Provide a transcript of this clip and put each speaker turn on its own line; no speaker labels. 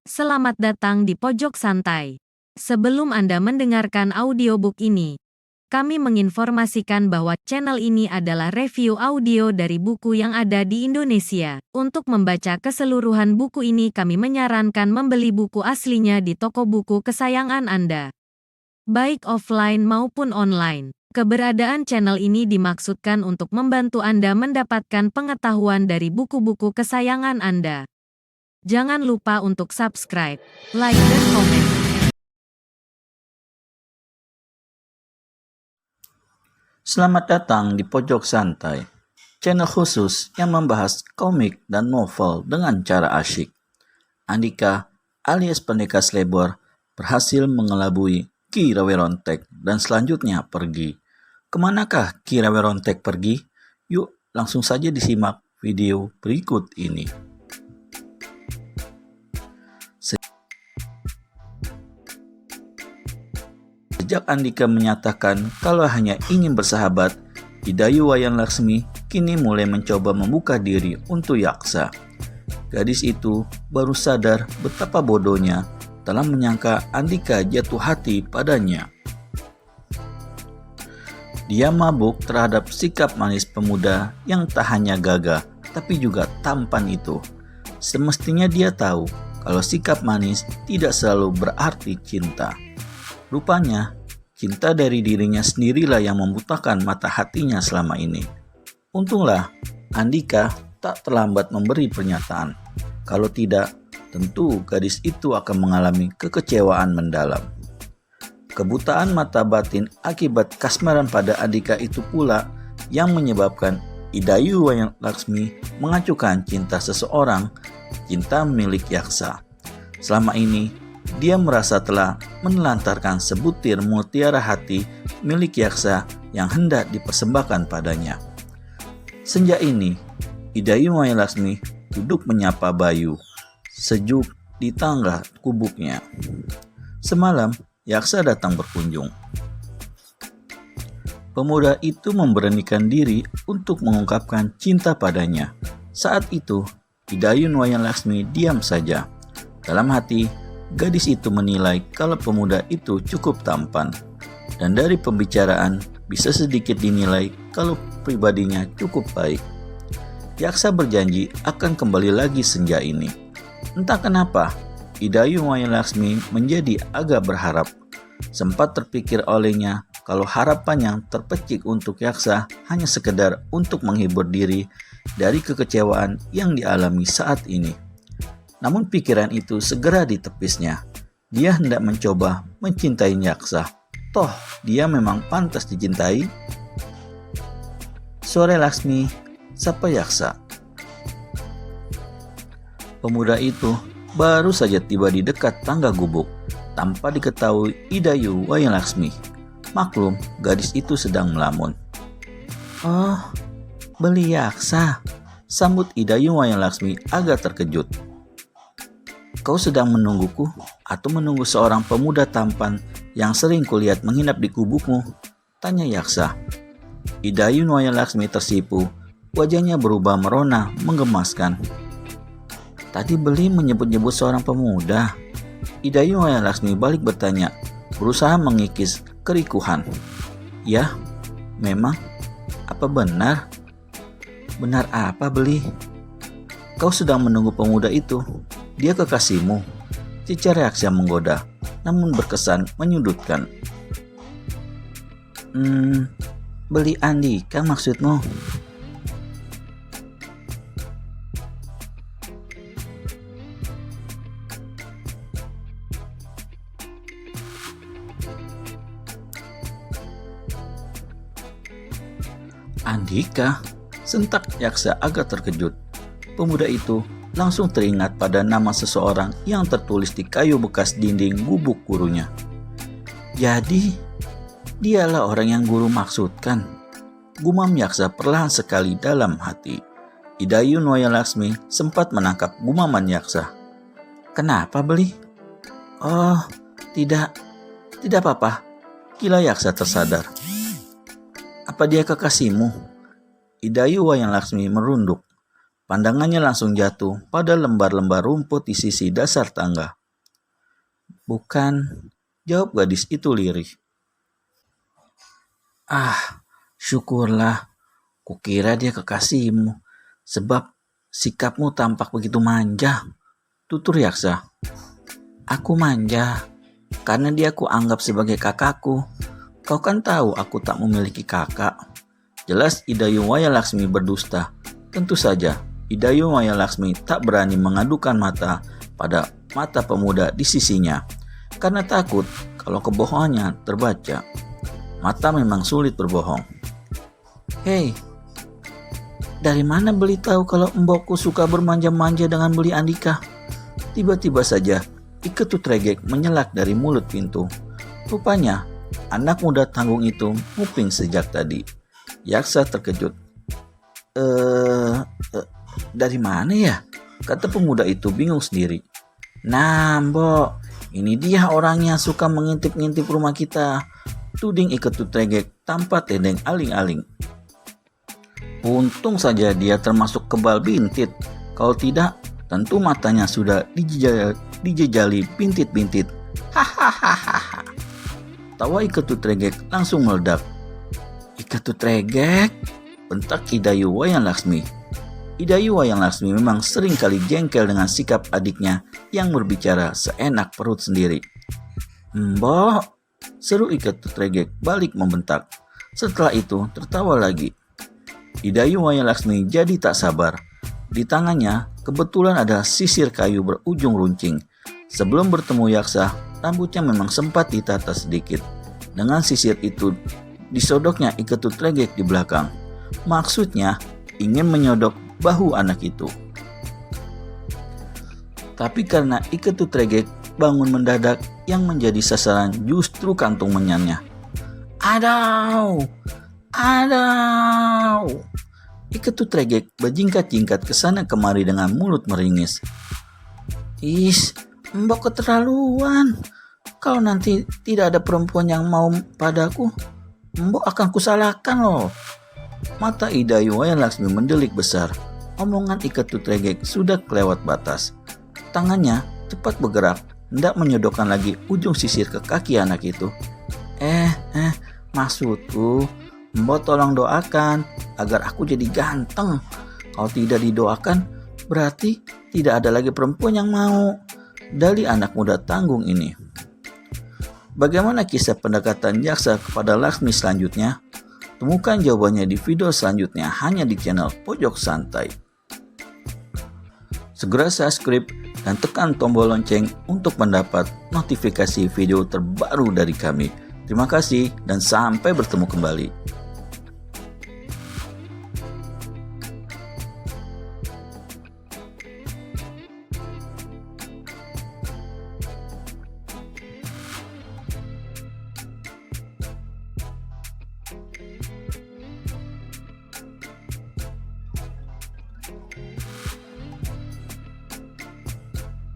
Selamat datang di Pojok Santai. Sebelum Anda mendengarkan audiobook ini, kami menginformasikan bahwa channel ini adalah review audio dari buku yang ada di Indonesia. Untuk membaca keseluruhan buku ini, kami menyarankan membeli buku aslinya di toko buku kesayangan Anda, baik offline maupun online. Keberadaan channel ini dimaksudkan untuk membantu Anda mendapatkan pengetahuan dari buku-buku kesayangan Anda. Jangan lupa untuk subscribe, like, dan komen.
Selamat datang di Pojok Santai, channel khusus yang membahas komik dan novel dengan cara asyik. Andika alias Pendekar Slebor berhasil mengelabui Ki Rawerontek dan selanjutnya pergi. Kemanakah Ki Rawerontek pergi? Yuk langsung saja disimak video berikut ini. Sejak Andika menyatakan kalau hanya ingin bersahabat, Idayu Wayan Laksmi kini mulai mencoba membuka diri untuk Yaksa. Gadis itu baru sadar betapa bodohnya telah menyangka Andika jatuh hati padanya. Dia mabuk terhadap sikap manis pemuda yang tak hanya gagah, tapi juga tampan itu. Semestinya dia tahu kalau sikap manis tidak selalu berarti cinta. Rupanya, cinta dari dirinya sendirilah yang membutakan mata hatinya selama ini. Untunglah, Andika tak terlambat memberi pernyataan. Kalau tidak, tentu gadis itu akan mengalami kekecewaan mendalam. Kebutaan mata batin akibat kasmaran pada Andika itu pula yang menyebabkan Idayu Wayan Laksmi mengacuhkan cinta seseorang, cinta milik Yaksa. Selama ini, dia merasa telah menelantarkan sebutir mutiara hati milik Yaksa yang hendak dipersembahkan padanya. Senja ini, Idayu Wayan Laksmi duduk menyapa Bayu, sejuk di tangga gubuknya. Semalam, Yaksa datang berkunjung. Pemuda itu memberanikan diri untuk mengungkapkan cinta padanya. Saat itu, Idayu Wayan Laksmi diam saja. Dalam hati, gadis itu menilai kalau pemuda itu cukup tampan, dan dari pembicaraan bisa sedikit dinilai kalau pribadinya cukup baik. Yaksa berjanji akan kembali lagi senja ini. Entah kenapa, Idayu Wayan Laksmi menjadi agak berharap. Sempat terpikir olehnya kalau harapan yang terpecik untuk Yaksa hanya sekedar untuk menghibur diri dari kekecewaan yang dialami saat ini. Namun pikiran itu segera ditepisnya. Dia hendak mencoba mencintai Yaksa. Toh, dia memang pantas dicintai. Sore Laksmi, sapa Yaksa. Pemuda itu baru saja tiba di dekat tangga gubuk, tanpa diketahui Idayu Wayan Laksmi. Maklum, gadis itu sedang melamun. Oh, beli Yaksa, sambut Idayu Wayan Laksmi agak terkejut. Kau sedang menungguku atau menunggu seorang pemuda tampan yang sering kulihat menginap di gubukmu? Tanya Yaksa. Idayu Wayan Laksmi tersipu, wajahnya berubah merona menggemaskan. Tadi Beli menyebut-nyebut seorang pemuda. Idayu Wayan Laksmi balik bertanya, berusaha mengikis kerikuhan. Ya, memang. Apa benar? Benar apa Beli? Kau sedang menunggu pemuda itu? Dia kekasihmu? Cica Yaksa menggoda, namun berkesan menyudutkan. Beli Andika maksudmu? Andika? Sentak Yaksa agak terkejut. Pemuda itu langsung teringat pada nama seseorang yang tertulis di kayu bekas dinding gubuk gurunya. Jadi, dialah orang yang guru maksudkan. Gumam Yaksa perlahan sekali dalam hati. Idayu Wayan Laksmi sempat menangkap gumaman Yaksa. Kenapa Beli? Oh, tidak apa-apa. Kila Yaksa tersadar. Apa dia kekasihmu? Idayu Wayan Laksmi merunduk. Pandangannya langsung jatuh pada lembar-lembar rumput di sisi dasar tangga. "Bukan," jawab gadis itu lirih. "Ah, syukurlah. Kukira dia kekasihmu, sebab sikapmu tampak begitu manja," tutur Yaksa. "Aku manja, karena dia kuanggap sebagai kakakku. Kau kan tahu aku tak memiliki kakak." Jelas Idayu Wayalaksmi berdusta. Tentu saja, Idayu Wayalaksmi tak berani mengadukan mata pada mata pemuda di sisinya, karena takut kalau kebohongannya terbaca. Mata memang sulit berbohong. "Hei, dari mana beli tahu kalau mbokku suka bermanja-manja dengan beli Andika?" Tiba-tiba saja Ike Tutregek menyelak dari mulut pintu. Rupanya anak muda tanggung itu nguping sejak tadi. Yaksa terkejut. Dari mana ya?" kata pemuda itu bingung sendiri. "Nah, Mbok, ini dia orangnya suka mengintip-ngintip rumah kita," tuding Ike Tutregek tanpa tedeng aling-aling. "Untung saja dia termasuk kebal bintit. Kalau tidak, tentu matanya sudah dijejali bintit-bintit. Hahaha." Tawa Ike Tutregek langsung meledak. "Ike Tutregek?" bentak Idayu Wayalaksmi. Idayu Wayalaksmi memang sering kali jengkel dengan sikap adiknya yang berbicara seenak perut sendiri. "Mbok," seru Ike Tutregek balik membentak. Setelah itu tertawa lagi. Idayu Wayalaksmi jadi tak sabar. Di tangannya kebetulan ada sisir kayu berujung runcing. Sebelum bertemu Yaksa, rambutnya memang sempat ditata sedikit. Dengan sisir itu disodoknya Ike Tutregek di belakang. Maksudnya ingin menyodok bahu anak itu. Tapi karena Ike Tutregek bangun mendadak, yang menjadi sasaran justru kantung menyannya. Adau! Ike Tutregek berjingkat-jingkat ke sana kemari dengan mulut meringis. "Is, Mbok keterlaluan. Kalau nanti tidak ada perempuan yang mau padaku, Mbok akan kusalahkan loh." Mata Idayu Wayalaksmi mendelik besar. Omongan Ike Tutregek sudah kelewat batas. Tangannya cepat bergerak, hendak menyodokkan lagi ujung sisir ke kaki anak itu. Maksudku, Mbok tolong doakan agar aku jadi ganteng. Kalau tidak didoakan, berarti tidak ada lagi perempuan yang mau. Dari anak muda tanggung ini. Bagaimana kisah pendekatan Yaksa kepada Laksmi selanjutnya? Temukan jawabannya di video selanjutnya hanya di channel Pojok Santai. Segera subscribe dan tekan tombol lonceng untuk mendapat notifikasi video terbaru dari kami. Terima kasih dan sampai bertemu kembali.